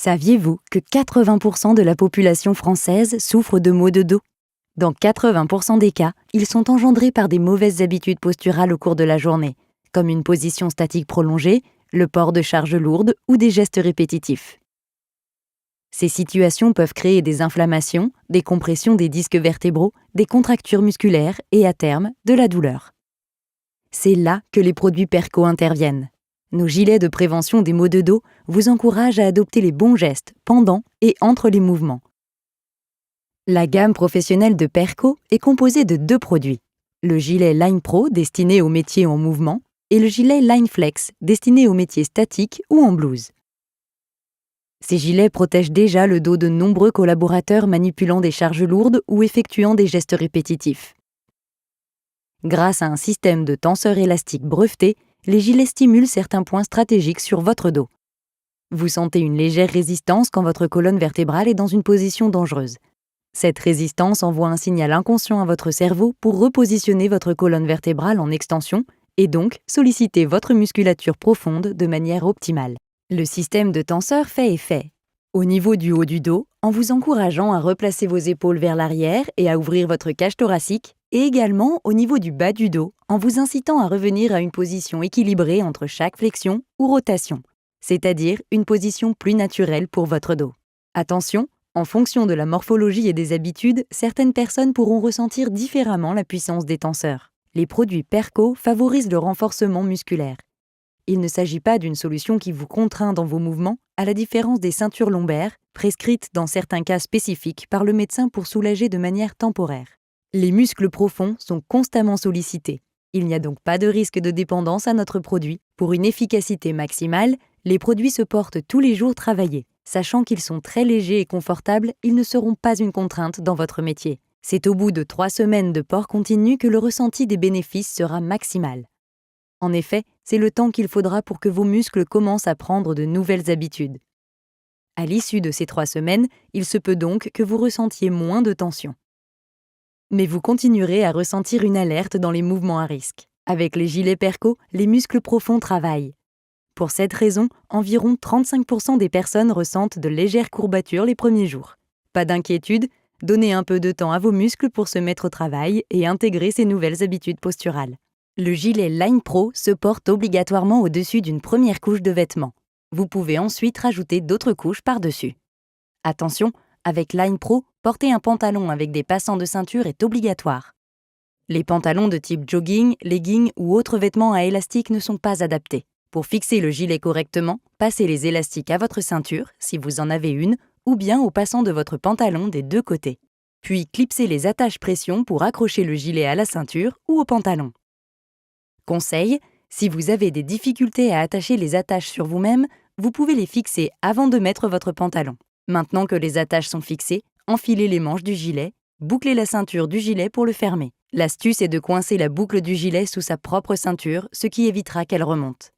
Saviez-vous que 80% de la population française souffre de maux de dos? Dans 80% des cas, ils sont engendrés par des mauvaises habitudes posturales au cours de la journée, comme une position statique prolongée, le port de charges lourdes ou des gestes répétitifs. Ces situations peuvent créer des inflammations, des compressions des disques vertébraux, des contractures musculaires et, à terme, de la douleur. C'est là que les produits Perco interviennent. Nos gilets de prévention des maux de dos vous encouragent à adopter les bons gestes pendant et entre les mouvements. La gamme professionnelle de Perco est composée de 2 produits, le gilet Line Pro destiné aux métiers en mouvement et le gilet Line Flex destiné aux métiers statiques ou en blouse. Ces gilets protègent déjà le dos de nombreux collaborateurs manipulant des charges lourdes ou effectuant des gestes répétitifs. Grâce à un système de tenseur élastique breveté, les gilets stimulent certains points stratégiques sur votre dos. Vous sentez une légère résistance quand votre colonne vertébrale est dans une position dangereuse. Cette résistance envoie un signal inconscient à votre cerveau pour repositionner votre colonne vertébrale en extension et donc solliciter votre musculature profonde de manière optimale. Le système de tenseur fait effet au niveau du haut du dos en vous encourageant à replacer vos épaules vers l'arrière et à ouvrir votre cage thoracique, et également au niveau du bas du dos en vous incitant à revenir à une position équilibrée entre chaque flexion ou rotation, c'est-à-dire une position plus naturelle pour votre dos. Attention, en fonction de la morphologie et des habitudes, certaines personnes pourront ressentir différemment la puissance des tenseurs. Les produits Perco favorisent le renforcement musculaire. Il ne s'agit pas d'une solution qui vous contraint dans vos mouvements, à la différence des ceintures lombaires, prescrites dans certains cas spécifiques par le médecin pour soulager de manière temporaire. Les muscles profonds sont constamment sollicités. Il n'y a donc pas de risque de dépendance à notre produit. Pour une efficacité maximale, les produits se portent tous les jours travaillés. Sachant qu'ils sont très légers et confortables, ils ne seront pas une contrainte dans votre métier. C'est au bout de 3 semaines de port continu que le ressenti des bénéfices sera maximal. En effet, c'est le temps qu'il faudra pour que vos muscles commencent à prendre de nouvelles habitudes. À l'issue de ces 3 semaines, il se peut donc que vous ressentiez moins de tension. Mais vous continuerez à ressentir une alerte dans les mouvements à risque. Avec les gilets Perco, les muscles profonds travaillent. Pour cette raison, environ 35% des personnes ressentent de légères courbatures les premiers jours. Pas d'inquiétude, donnez un peu de temps à vos muscles pour se mettre au travail et intégrer ces nouvelles habitudes posturales. Le gilet Line Pro se porte obligatoirement au-dessus d'une première couche de vêtements. Vous pouvez ensuite rajouter d'autres couches par-dessus. Attention, avec Line Pro, porter un pantalon avec des passants de ceinture est obligatoire. Les pantalons de type jogging, legging ou autres vêtements à élastique ne sont pas adaptés. Pour fixer le gilet correctement, passez les élastiques à votre ceinture, si vous en avez une, ou bien au passant de votre pantalon des 2 côtés. Puis clipsez les attaches pression pour accrocher le gilet à la ceinture ou au pantalon. Conseil, si vous avez des difficultés à attacher les attaches sur vous-même, vous pouvez les fixer avant de mettre votre pantalon. Maintenant que les attaches sont fixées, enfilez les manches du gilet, bouclez la ceinture du gilet pour le fermer. L'astuce est de coincer la boucle du gilet sous sa propre ceinture, ce qui évitera qu'elle remonte.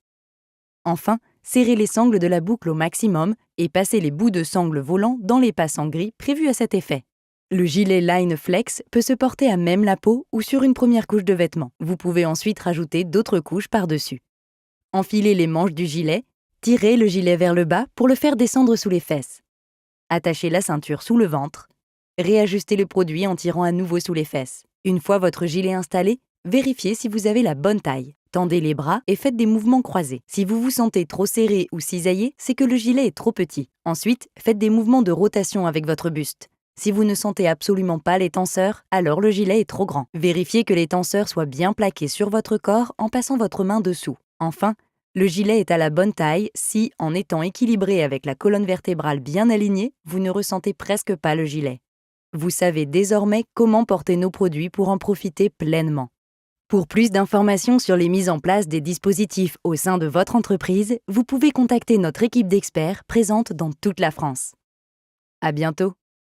Enfin, serrez les sangles de la boucle au maximum et passez les bouts de sangles volants dans les passants gris prévus à cet effet. Le gilet Line Flex peut se porter à même la peau ou sur une première couche de vêtements. Vous pouvez ensuite rajouter d'autres couches par-dessus. Enfilez les manches du gilet, tirez le gilet vers le bas pour le faire descendre sous les fesses. Attachez la ceinture sous le ventre. Réajustez le produit en tirant à nouveau sous les fesses. Une fois votre gilet installé, vérifiez si vous avez la bonne taille. Tendez les bras et faites des mouvements croisés. Si vous vous sentez trop serré ou cisaillé, c'est que le gilet est trop petit. Ensuite, faites des mouvements de rotation avec votre buste. Si vous ne sentez absolument pas les tenseurs, alors le gilet est trop grand. Vérifiez que les tenseurs soient bien plaqués sur votre corps en passant votre main dessous. Enfin, le gilet est à la bonne taille si, en étant équilibré avec la colonne vertébrale bien alignée, vous ne ressentez presque pas le gilet. Vous savez désormais comment porter nos produits pour en profiter pleinement. Pour plus d'informations sur les mises en place des dispositifs au sein de votre entreprise, vous pouvez contacter notre équipe d'experts présente dans toute la France. À bientôt!